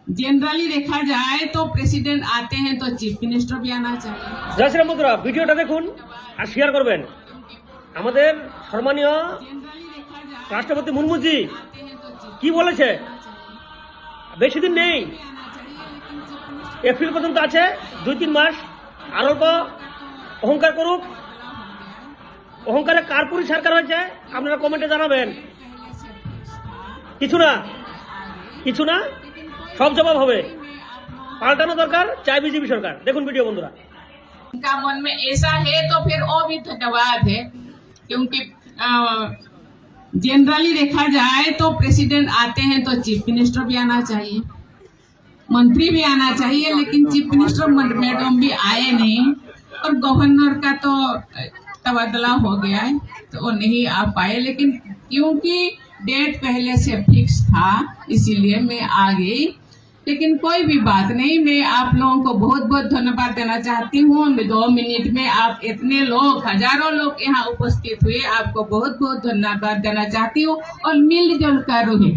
Generally देखा जाए तो प्रेसिडेंट आते हैं तो चीफ मिनिस्टर भी आना चाहिए। জয় শ্রীরাম বন্ধুরা, ভিডিওটা দেখুন আর শেয়ার করবেন। আমাদের সম্মানীয় রাষ্ট্রপতি মুর্মুজি কি বলেছে, বেশি দিন নেই, এপ্রিল পর্যন্ত আছে, 2-3 মাস আর অল্প অহংকার করুক। অহংকারে কার পুরি সরকার হয়েছে আপনারা কমেন্টে জানাবেন। কিছু না সব জবাব হবে, পাল্টানো দরকার, চাই বিজেপি সরকার। দেখুন ভিডিও বন্ধুরা। उनका मन में ऐसा है तो फिर और भी धन्यवाद है, क्योंकि जनरली देखा जाए तो प्रेसिडेंट आते हैं तो चीफ मिनिस्टर भी आना चाहिए, मंत्री भी आना चाहिए, लेकिन चीफ मिनिस्टर मैडम भी आए नहीं और गवर्नर का तो तबादला हो गया है तो वो नहीं आ पाए। लेकिन क्योंकि डेट पहले से फिक्स था इसीलिए मैं आ गई। लेकिन कोई भी बात नहीं, मैं आप लोगों को बहुत बहुत धन्यवाद देना चाहती हूँ। 2 मिनट में आप इतने लोग, हजारों लोग यहाँ उपस्थित हुए, आपको बहुत बहुत धन्यवाद देना चाहती हूँ और मिलजुल कर रहे।